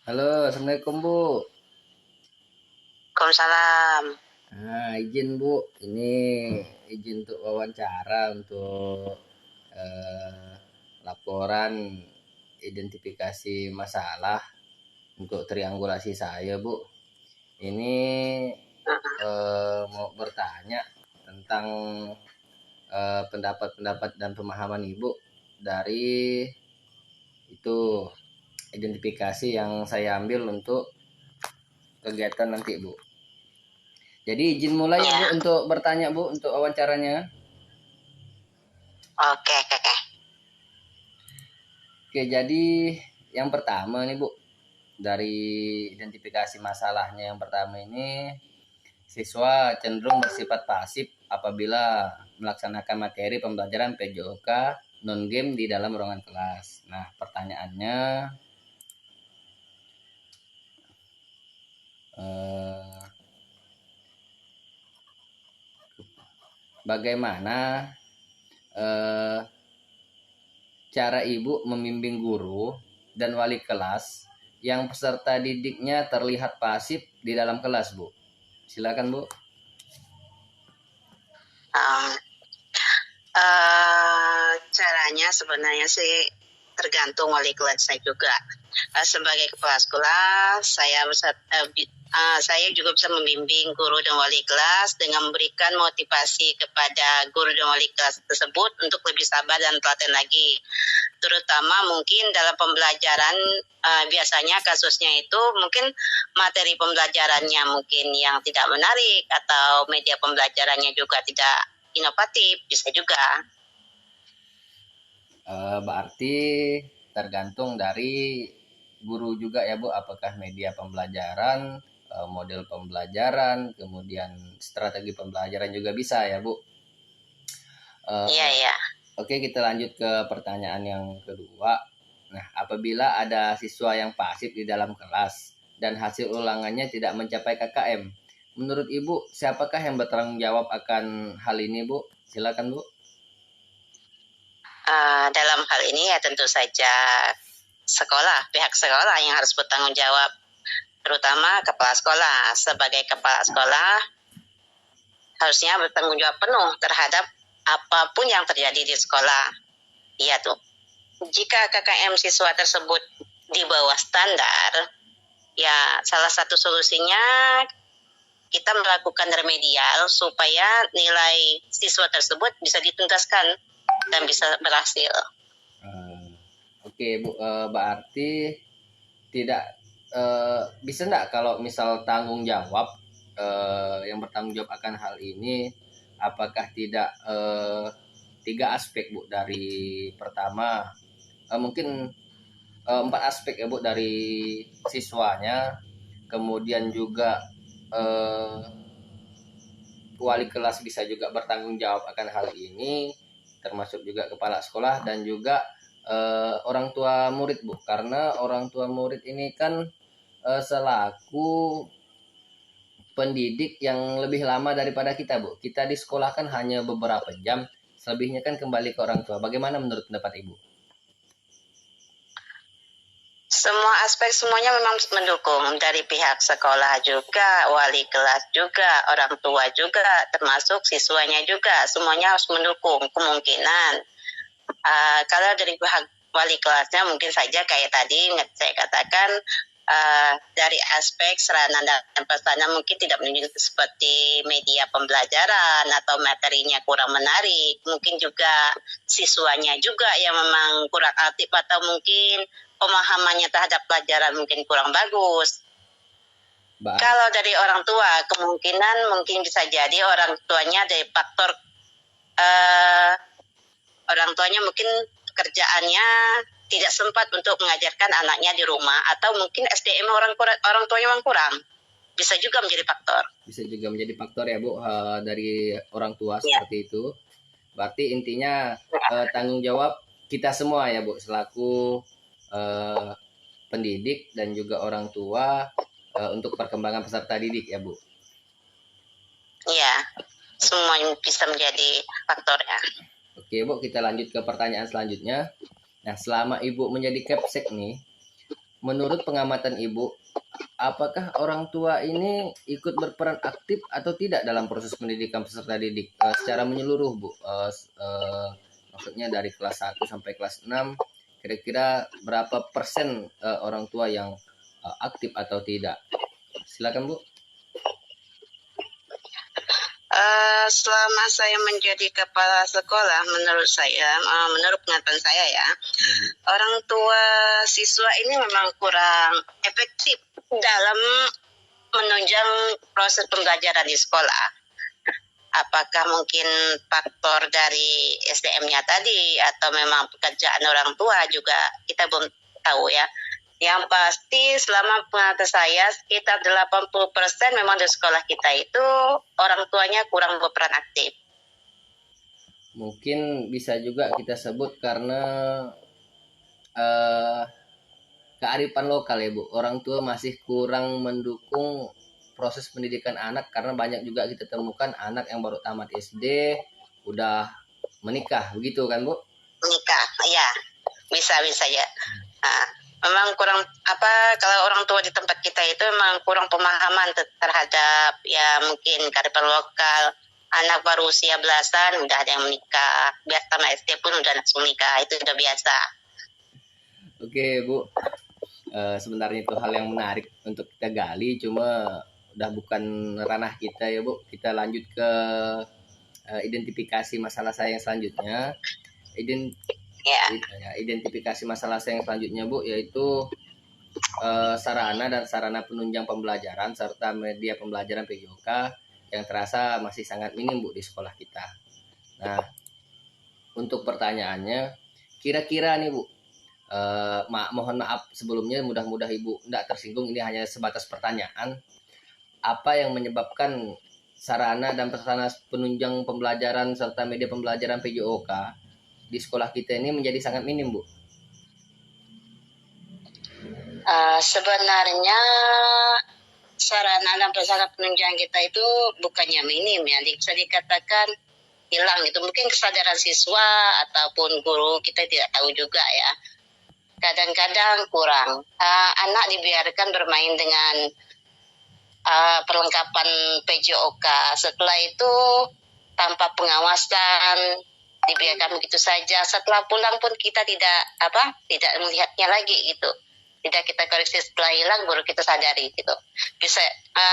Halo, Assalamualaikum Bu. Waalaikumsalam. Izin Bu, ini izin untuk wawancara untuk eh, laporan identifikasi masalah untuk triangulasi saya Bu. Ini mau bertanya tentang pendapat-pendapat dan pemahaman Ibu dari itu identifikasi yang saya ambil untuk kegiatan nanti Bu. Jadi izin mulai ya Bu Ya, untuk bertanya Bu untuk wawancaranya. oke, oke, oke. Oke, jadi yang pertama nih Bu, dari identifikasi masalahnya yang pertama ini, siswa cenderung bersifat pasif apabila melaksanakan materi pembelajaran PJOK non game di dalam ruangan kelas. Nah, pertanyaannya, eh, bagaimana eh, cara Ibu membimbing guru dan wali kelas yang peserta didiknya terlihat pasif di dalam kelas, Bu? Silakan, Bu. Um, Caranya sebenarnya sih tergantung wali kelasnya juga. Sebagai kepala sekolah, saya juga bisa membimbing guru dan wali kelas dengan memberikan motivasi kepada guru dan wali kelas tersebut untuk lebih sabar dan telaten lagi. Terutama mungkin dalam pembelajaran, biasanya kasusnya itu mungkin materi pembelajarannya mungkin yang tidak menarik atau media pembelajarannya juga tidak inovatif, bisa juga. Berarti tergantung dari guru juga ya Bu, apakah media pembelajaran, model pembelajaran, kemudian strategi pembelajaran juga bisa ya Bu. Iya, iya. Oke, kita lanjut ke pertanyaan yang kedua. Nah, apabila ada siswa yang pasif di dalam kelas dan hasil ulangannya tidak mencapai KKM, menurut Ibu siapakah yang bertanggung jawab akan hal ini Bu? Silakan Bu. Dalam hal ini ya tentu saja pihak sekolah yang harus bertanggung jawab, terutama kepala sekolah. Sebagai kepala sekolah harusnya bertanggung jawab penuh terhadap apapun yang terjadi di sekolah. Iya tuh. Jika KKM siswa tersebut di bawah standar, ya salah satu solusinya kita melakukan remedial supaya nilai siswa tersebut bisa dituntaskan dan bisa berhasil. Oke Bu, berarti tidak bisa enggak kalau misal tanggung jawab yang bertanggung jawab akan hal ini, apakah tidak tiga aspek Bu, dari pertama mungkin empat aspek ya Bu, dari siswanya, kemudian juga eh, wali kelas bisa juga bertanggung jawab akan hal ini, termasuk juga kepala sekolah dan juga orang tua murid Bu, karena orang tua murid ini kan selaku pendidik yang lebih lama daripada kita Bu. Kita di sekolah kan hanya beberapa jam, selebihnya kan kembali ke orang tua. Bagaimana menurut pendapat Ibu? Semua aspek semuanya memang mendukung, dari pihak sekolah juga, wali kelas juga, orang tua juga, termasuk siswanya juga, semuanya harus mendukung kemungkinan. Kalau dari pihak wali kelasnya mungkin saja kayak tadi saya katakan, dari aspek sarana dan prasarana mungkin tidak menunjukkan seperti media pembelajaran atau materinya kurang menarik, mungkin juga siswanya juga yang memang kurang aktif atau mungkin pemahamannya terhadap pelajaran mungkin kurang bagus. Kalau dari orang tua, kemungkinan mungkin bisa jadi orang tuanya dari faktor orang tuanya mungkin pekerjaannya tidak sempat untuk mengajarkan anaknya di rumah, atau mungkin SDM orang tuanya memang kurang. Bisa juga menjadi faktor. Bisa juga menjadi faktor ya Bu, dari orang tua seperti itu. Berarti intinya tanggung jawab kita semua ya Bu, selaku pendidik dan juga orang tua untuk perkembangan peserta didik ya Bu. Iya, semua bisa menjadi faktornya. Oke Bu, kita lanjut ke pertanyaan selanjutnya. Nah, selama Ibu menjadi Kepsek nih, menurut pengamatan Ibu, apakah orang tua ini ikut berperan aktif atau tidak dalam proses pendidikan peserta didik secara menyeluruh, Bu? Maksudnya dari kelas 1 sampai kelas 6, kira-kira berapa persen orang tua yang aktif atau tidak? Silakan, Bu. Selama saya menjadi kepala sekolah, menurut saya, menurut pengetahuan saya ya, orang tua siswa ini memang kurang efektif dalam menunjang proses pembelajaran di sekolah. Apakah mungkin faktor dari SDM-nya tadi atau memang pekerjaan orang tua juga kita belum tahu ya. Yang pasti selama pengalaman saya sekitar 80% memang di sekolah kita itu orang tuanya kurang berperan aktif. Mungkin bisa juga kita sebut karena kearifan lokal ya, Bu. Orang tua masih kurang mendukung proses pendidikan anak karena banyak juga kita temukan anak yang baru tamat SD udah menikah, begitu kan, Bu? Menikah, ya, bisa ya. Nah, memang kurang kalau orang tua di tempat kita itu memang kurang pemahaman terhadap ya mungkin kearifan lokal. Anak baru usia belasan udah ada yang menikah, biasa sama SD pun udah langsung menikah, itu udah biasa. Oke, Bu, sebenarnya itu hal yang menarik untuk kita gali, cuma udah bukan ranah kita ya, Bu. Kita lanjut ke identifikasi masalah saya yang selanjutnya. Identifikasi masalah saya yang selanjutnya, Bu, yaitu sarana dan sarana penunjang pembelajaran serta media pembelajaran PJOK yang terasa masih sangat minim, Bu, di sekolah kita. Nah, untuk pertanyaannya, kira-kira nih, Bu, mohon maaf sebelumnya, mudah-mudahan Ibu tidak tersinggung, ini hanya sebatas pertanyaan. Apa yang menyebabkan sarana dan prasarana penunjang pembelajaran serta media pembelajaran PJOK di sekolah kita ini menjadi sangat minim, Bu? Sebenarnya sarana dan prasarana penunjang kita itu bukannya minim ya, bisa dikatakan hilang gitu. Mungkin kesadaran siswa ataupun guru kita tidak tahu juga ya. Kadang-kadang kurang. Anak dibiarkan bermain dengan perlengkapan PJOK. Setelah itu tanpa pengawasan dibiarkan begitu saja. Setelah pulang pun kita tidak melihatnya lagi gitu. Tidak kita koreksi, setelah hilang baru kita sadari gitu. Bisa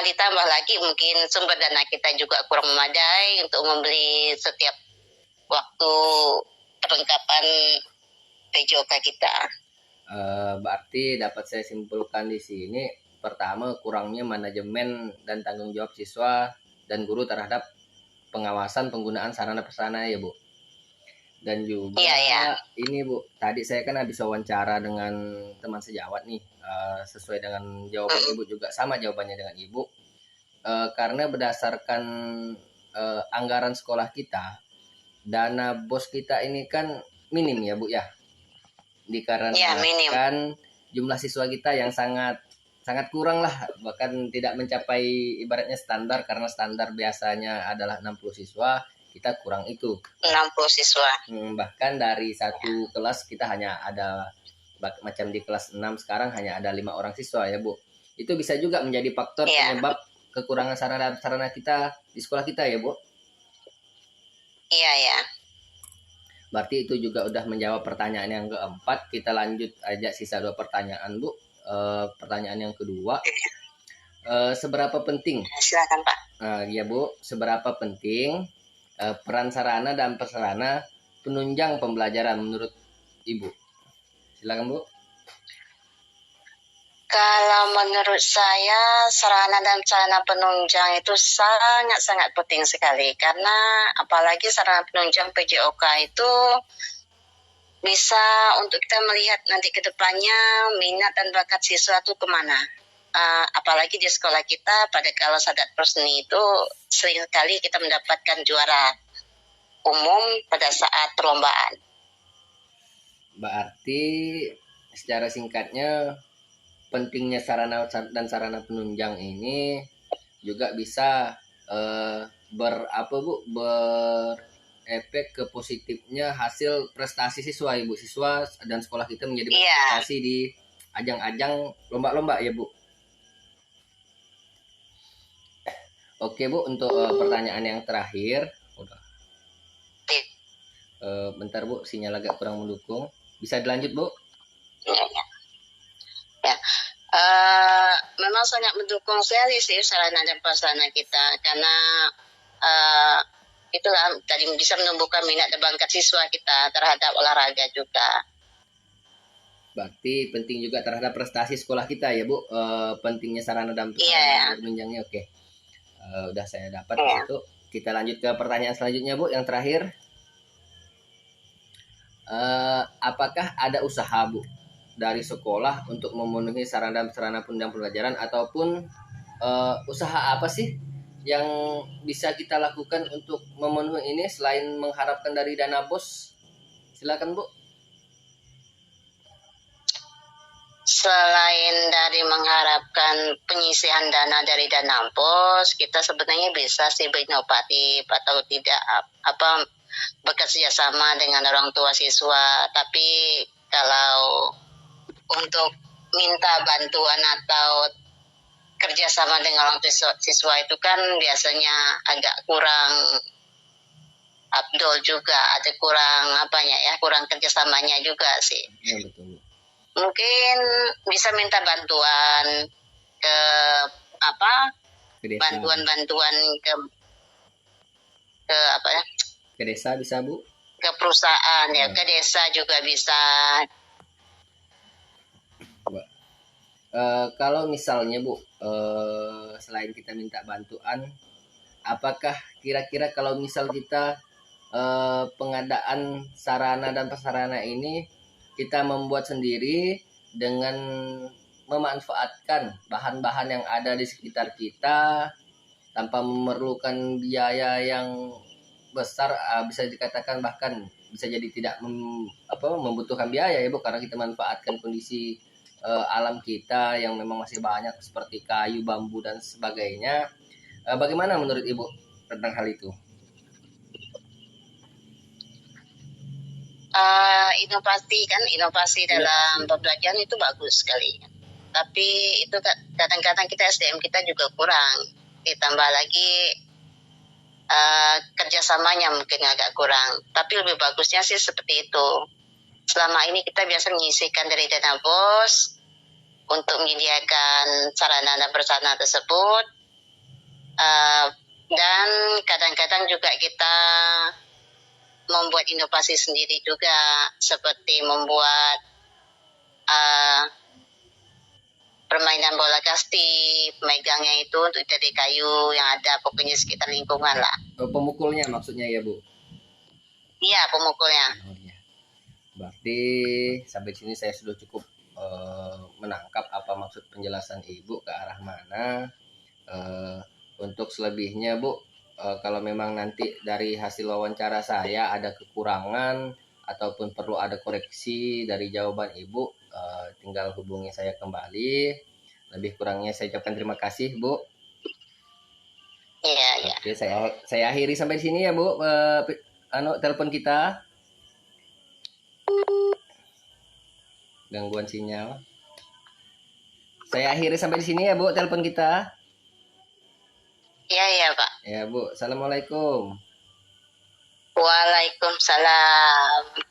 ditambah lagi mungkin sumber dana kita juga kurang memadai untuk membeli setiap waktu perlengkapan PJOK kita. Berarti dapat saya simpulkan di sini, pertama kurangnya manajemen dan tanggung jawab siswa dan guru terhadap pengawasan penggunaan sarana prasarana ya, Bu. Dan juga ini, Bu, tadi saya kan habis wawancara dengan teman sejawat nih, sesuai dengan jawaban Ibu juga sama jawabannya dengan Ibu, karena berdasarkan anggaran sekolah kita, dana BOS kita ini kan minim ya, Bu ya, dikarenakan jumlah siswa kita yang sangat kurang lah, bahkan tidak mencapai ibaratnya standar, karena standar biasanya adalah 60 siswa, kita kurang itu 60 siswa. Bahkan dari satu kelas kita hanya ada, macam di kelas 6 sekarang hanya ada 5 orang siswa ya, Bu. Itu bisa juga menjadi faktor penyebab kekurangan sarana kita di sekolah kita ya, Bu. Iya. Berarti itu juga udah menjawab pertanyaan yang keempat. Kita lanjut aja sisa 2 pertanyaan, Bu. Pertanyaan yang kedua, seberapa penting? Silakan, Pak. Ya, Bu, seberapa penting peran sarana dan prasarana penunjang pembelajaran menurut Ibu? Silakan, Bu. Kalau menurut saya sarana dan sarana penunjang itu sangat-sangat penting sekali, karena apalagi sarana penunjang PJOK itu bisa untuk kita melihat nanti ke depannya minat dan bakat siswa itu kemana. Apalagi di sekolah kita pada kalau Sadat Proseni itu sering sekali kita mendapatkan juara umum pada saat perlombaan. Berarti secara singkatnya pentingnya sarana dan sarana penunjang ini juga bisa berefek ke positifnya hasil prestasi siswa, Ibu. Siswa dan sekolah kita menjadi prestasi di ajang-ajang lomba-lomba ya Bu. Oke Bu, untuk pertanyaan yang terakhir, udah. Bentar Bu, sinyal agak kurang mendukung. Bisa dilanjut Bu? Ya, ya. Ya. Memang sangat mendukung sekali sih sarana dan prasarana kita, karena itulah tadi bisa menumbuhkan minat dan bakat siswa kita terhadap olahraga juga. Berarti penting juga terhadap prestasi sekolah kita ya Bu. Pentingnya sarana dan prasarana menunjangnya. Oke. Udah saya dapat di situ. Kita lanjut ke pertanyaan selanjutnya Bu, yang terakhir. Apakah ada usaha Bu dari sekolah untuk memenuhi sarana dan prasarana penunjang pembelajaran, ataupun usaha apa sih yang bisa kita lakukan untuk memenuhi ini selain mengharapkan dari dana BOS? Silakan Bu. Selain dari mengharapkan penyisihan dana dari dana BOS, kita sebenarnya bisa sih berinovatif atau tidak bekerja sama dengan orang tua siswa. Tapi kalau untuk minta bantuan atau kerjasama dengan orang tua siswa itu kan biasanya agak kurang abdol juga, ada kurang kurang kerjasamanya juga sih. Ya, betul. Mungkin bisa minta bantuan ke bantuan-bantuan ke ke desa bisa Bu, ke perusahaan ya, ke desa juga bisa. Kalau misalnya Bu, selain kita minta bantuan, apakah kira-kira kalau misal kita pengadaan sarana dan prasarana ini kita membuat sendiri dengan memanfaatkan bahan-bahan yang ada di sekitar kita tanpa memerlukan biaya yang besar, bisa dikatakan bahkan bisa jadi tidak membutuhkan biaya ya Bu, karena kita manfaatkan kondisi alam kita yang memang masih banyak seperti kayu, bambu dan sebagainya. Bagaimana menurut Ibu tentang hal itu? Inovasi dalam pembelajaran itu bagus sekali. Tapi itu kadang-kadang kita SDM kita juga kurang. Ditambah lagi kerjasamanya mungkin agak kurang. Tapi lebih bagusnya sih seperti itu. Selama ini kita biasa menyisihkan dari dana BOS untuk menyediakan sarana dan prasarana tersebut. Dan kadang-kadang juga kita membuat inovasi sendiri juga, seperti membuat permainan bola kasti, megangnya itu untuk dari kayu yang ada pokoknya sekitar lingkungan lah. Pemukulnya maksudnya ya Bu? Iya, pemukulnya. Ya. Berarti sampai sini saya sudah cukup menangkap apa maksud penjelasan Ibu ke arah mana. Untuk selebihnya Bu, kalau memang nanti dari hasil wawancara saya ada kekurangan ataupun perlu ada koreksi dari jawaban Ibu, tinggal hubungi saya kembali. Lebih kurangnya saya ucapkan terima kasih Bu. Iya. Oke, saya akhiri sampai sini ya Bu. Telepon kita. Gangguan sinyal. Saya akhiri sampai di sini ya Bu, telepon kita. Iya Pak. Ya Bu, assalamualaikum. Waalaikumsalam.